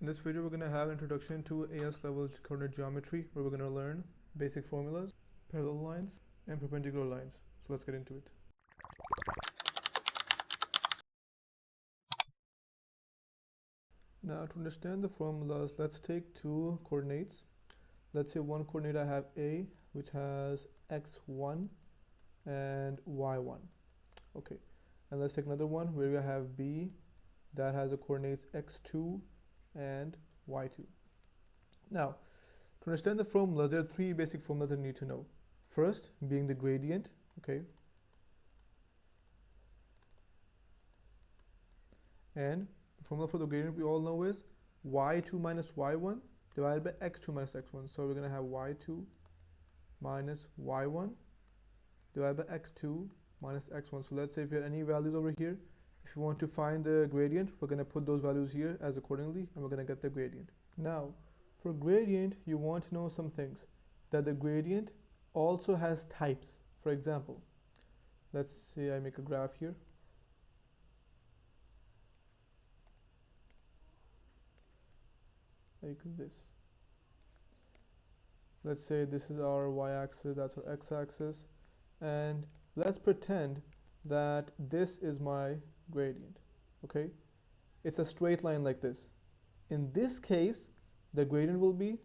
In this video, we're going to have introduction to AS level coordinate geometry, where we're going to learn basic formulas, parallel lines, and perpendicular lines. So let's get into it. Now, to understand the formulas, let's take two coordinates. Let's say one coordinate I have A, which has x1 and y1. Okay, and let's take another one where we have B that has the coordinates x2 and y2. Now, to understand the formulas, there are three basic formulas that you need to know. First, being the gradient, okay? And the formula for the gradient we all know is y2 minus y1 divided by x2 minus x1. So we're going to have y2 minus y1 divided by x2 minus x1. So let's say if you have any values over here, if you want to find the gradient, we're going to put those values here as accordingly, and we're going to get the gradient. Now, for gradient, you want to know some things. That the gradient also has types. For example, let's say I make a graph here. Like this. Let's say this is our y-axis, that's our x-axis, and let's pretend that this is my gradient. Okay, it's a straight line like this. In this case, the gradient will be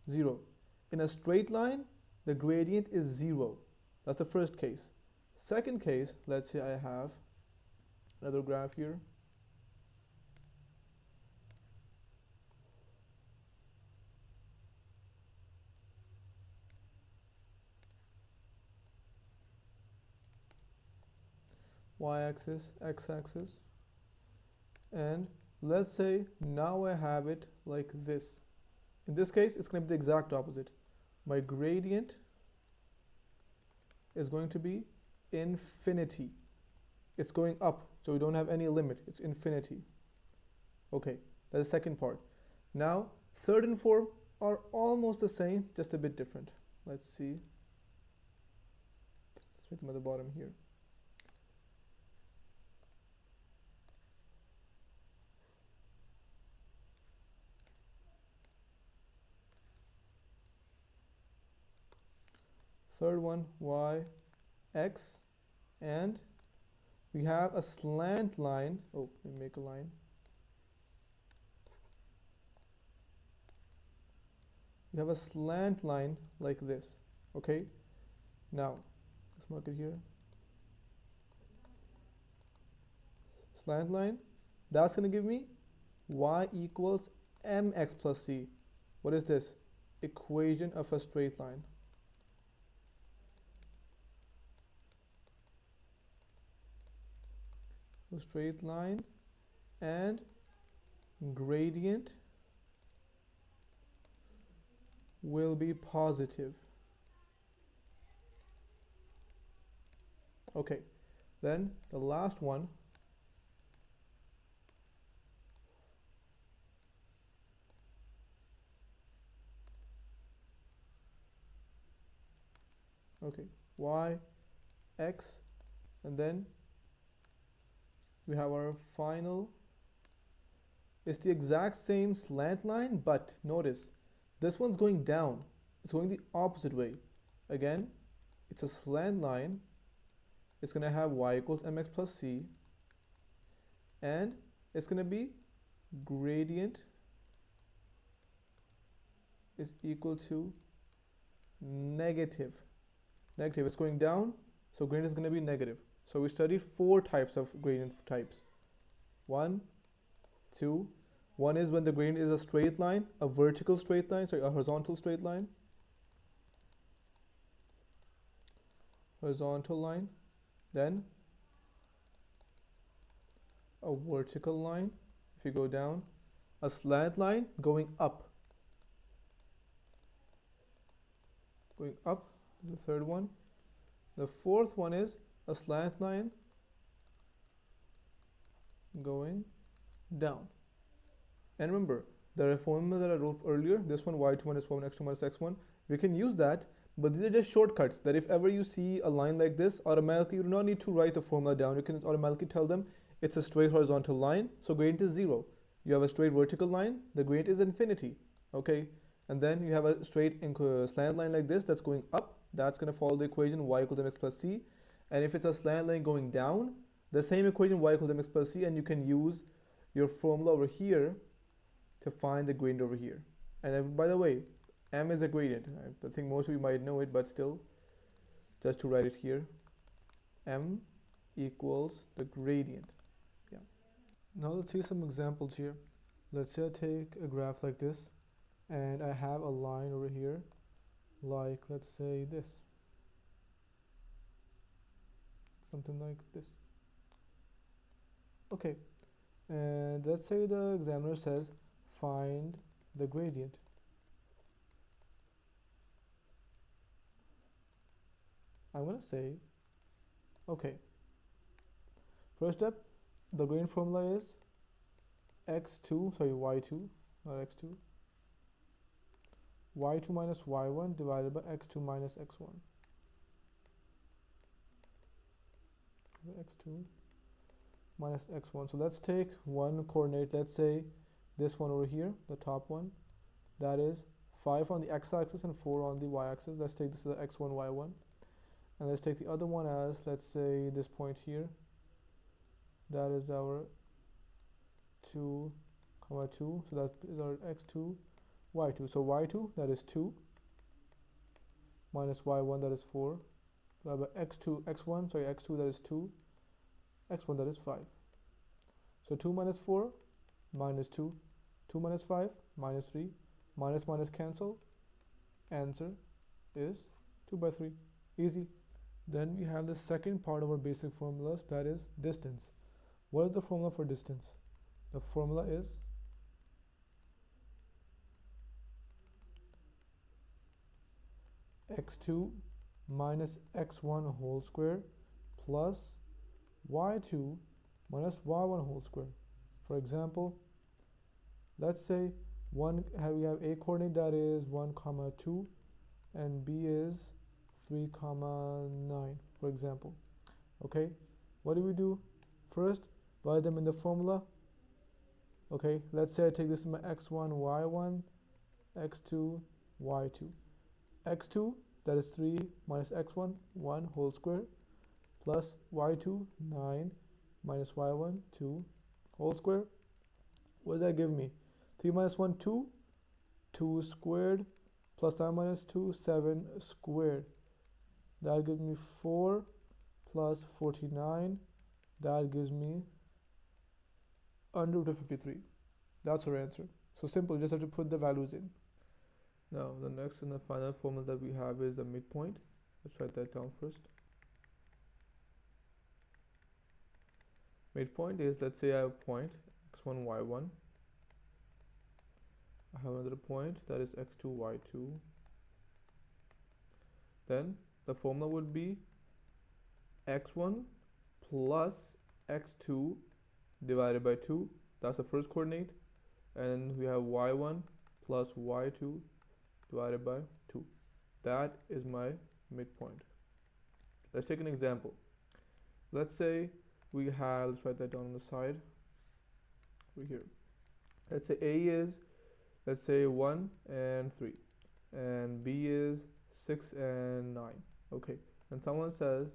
0. In a straight line, the gradient is 0. That's the first case. Second case, let's say I have another graph here. Y-axis, x-axis, and let's say now I have it like this. In this case, it's going to be the exact opposite. My gradient is going to be infinity. It's going up, so we don't have any limit. It's infinity. Okay, that's the second part. Now, third and fourth are almost the same, just a bit different. Let's see. Let's make them at the bottom here. Third one, y, x, and we have a slant line. Oh, let me make a line. We have a slant line like this. Okay, now let's mark it here. Slant line, that's going to give me y equals mx plus c. What is this? Equation of a straight line. A straight line and gradient will be positive. Okay, then the last one, okay, y, x, and then we have our final. It's the exact same slant line, but notice this one's going down. It's going the opposite way. Again, it's a slant line. It's going to have y equals mx plus c, and it's going to be gradient is equal to negative. Negative, it's going down, so gradient is going to be negative. So we studied 4 types of gradient types. 1, 2. One is when the gradient is a straight line, a vertical straight line, sorry, a horizontal straight line. Horizontal line. Then a vertical line, if you go down. A slant line going up. Going up, the third one. The fourth one is a slant line going down. And remember, the formula that I wrote earlier, this one, y2 minus y1, x2 minus x1, we can use that, but these are just shortcuts that if ever you see a line like this, automatically you do not need to write the formula down. You can automatically tell them it's a straight horizontal line, so gradient is 0. You have a straight vertical line, the gradient is infinity, okay? And then you have a straight slant line like this that's going up, that's going to follow the equation y equals mx plus c. And if it's a slant line going down, the same equation y equals mx plus c, and you can use your formula over here to find the gradient over here. And by the way, m is a gradient. I think most of you might know it, but still, just to write it here, m equals the gradient. Yeah. Now let's see some examples here. Let's say I take a graph like this, and I have a line over here, like let's say this, something like this. Okay, and let's say the examiner says find the gradient. I'm gonna say, okay, first step, the gradient formula is y2, not x2, y2 minus y1 divided by x2 minus x1. x2 minus x1. So let's take one coordinate, let's say this one over here, the top one, that is 5 on the x-axis and 4 on the y-axis. Let's take this as x1, y1. And let's take the other one as, let's say, this point here. That is our 2, 2. So that is our x2, y2. So y2, that is 2, minus y1, that is 4. Divided by x2, that is 2, x1, that is 5. So 2 minus 4, minus 2. 2 minus 5, minus 3. Minus minus cancel. Answer is 2 by 3. Easy. Then we have the second part of our basic formulas, that is distance. What is the formula for distance? The formula is x2 minus x1 whole square plus y2 minus y1 whole square. For example, let's say we have a coordinate that is 1, 2, and b is 3, 9, for example. Okay, what do? First, write them in the formula. Okay, let's say I take this as my x1, y1, x2, y2. x2, that is 3 minus x1, 1 whole square, plus y2, 9, minus y1, 2 whole square. What does that give me? 3 minus 1, 2, 2 squared, plus 9 minus 2, 7 squared. That gives me 4 plus 49. That gives me under root of 53. That's our answer. So simple, you just have to put the values in. Now the next and the final formula that we have is the midpoint. Let's write that down first. Midpoint is, let's say I have a point x1, y1. I have another point that is x2, y2. Then the formula would be x1 plus x2 divided by 2. That's the first coordinate. And we have y1 plus y2 divided by 2. That is my midpoint. Let's take an example. Let's say we have, let's write that down on the side over here. Let's say A is, let's say 1 and 3, and B is 6 and 9. Okay, and someone says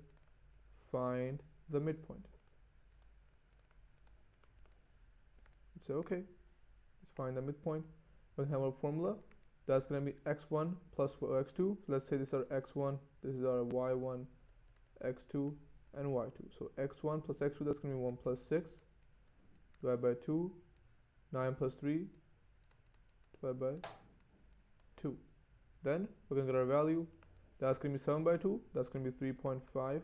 find the midpoint. Say okay, let's find the midpoint. We have our formula. That's going to be x1 plus x2. Let's say this is our x1, this is our y1, x2, and y2. So x1 plus x2, that's going to be 1 plus 6 divided by 2, 9 plus 3 divided by 2. Then we're going to get our value. That's going to be 7 by 2, that's going to be 3.5.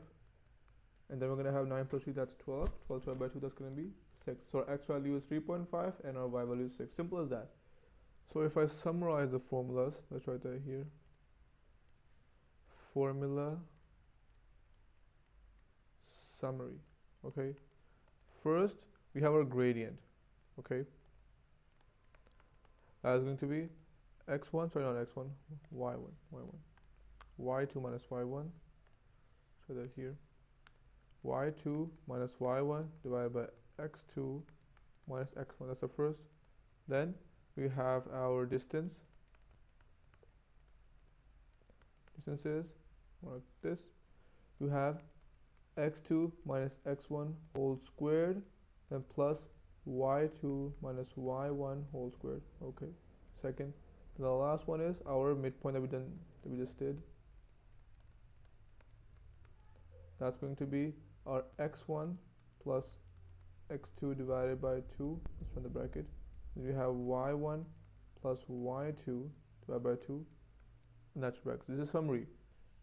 And then we're going to have 9 plus 3, that's 12. 12 divided by 2, that's going to be 6. So our x value is 3.5 and our y value is 6. Simple as that. So if I summarize the formulas, let's write that here. Formula summary. Okay. First, we have our gradient. Okay. That is going to be x1, sorry, not x1, y1. y2 minus y1. So that here. y2 minus y1 divided by x2 minus x1. That's the first. Then we have our distance. Distance is like this. You have x2 minus x1 whole squared, then plus y2 minus y1 whole squared. Okay. Second. The last one is our midpoint that we just did. That's going to be our x1 plus x2 divided by 2. Let's run the bracket. Then we have y1 plus y2 divided by 2. And that's bracket. This is a summary.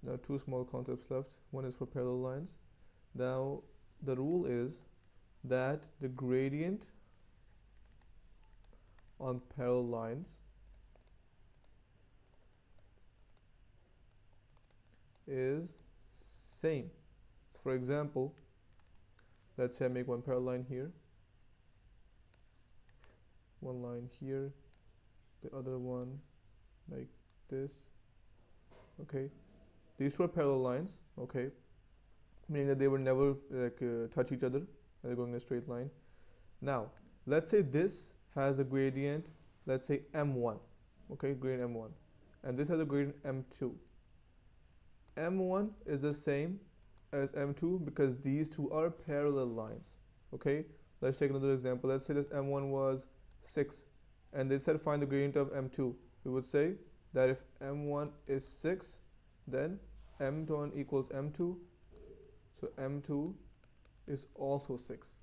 Now two small concepts left. One is for parallel lines. Now the rule is that the gradient on parallel lines is same. So for example, let's say I make one parallel line here, one line here, the other one like this. Okay, these two are parallel lines. Okay, meaning that they will never touch each other and they're going in a straight line. Now let's say this has a gradient, let's say m1. Okay, gradient m1, and this has a gradient m2. m1 is the same as m2 because these two are parallel lines. Okay, let's take another example. Let's say this m1 was 6 and they said find the gradient of m2. We would say that if m1 is 6, then m1 equals m2, so m2 is also 6.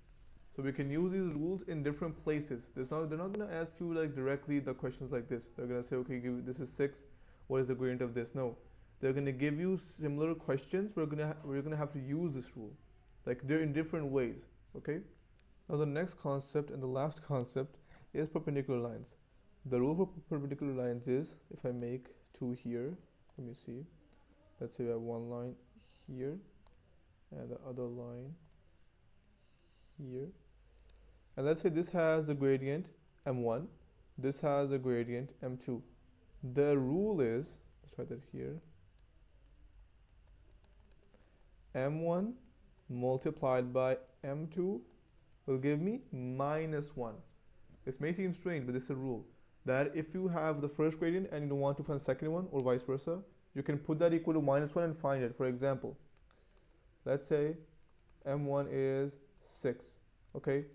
So we can use these rules in different places. They're not going to ask you like directly the questions like this. They're going to say, okay, this is 6, what is the gradient of this? No, they're going to give you similar questions. We're going to have to use this rule. Like they're in different ways. Okay. Now the next concept and the last concept is perpendicular lines. The rule for perpendicular lines is if I make two here, let me see. Let's say we have one line here and the other line here. And let's say this has the gradient m1, this has the gradient m2. The rule is, let's write that here, m1 multiplied by m2 will give me -1. This may seem strange, but this is a rule that if you have the first gradient and you don't want to find the second one, or vice versa, you can put that equal to -1 and find it. For example, let's say m1 is 6. Okay,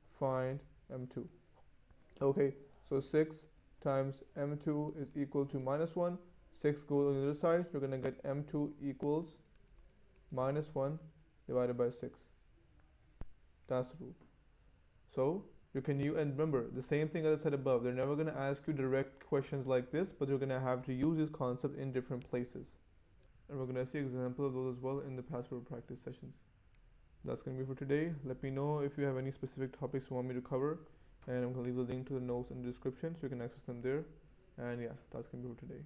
find m2. Okay, so 6 times m2 is equal to -1. 6 goes on the other side. You're going to get m2 equals -1 divided by 6. That's the rule. So you can use, and remember the same thing as I said above, they're never going to ask you direct questions like this, but you're going to have to use this concept in different places. And we're going to see examples of those as well in the past paper practice sessions. That's going to be for today. Let me know if you have any specific topics you want me to cover, and I'm going to leave the link to the notes in the description so you can access them there. And yeah, that's going to be for today.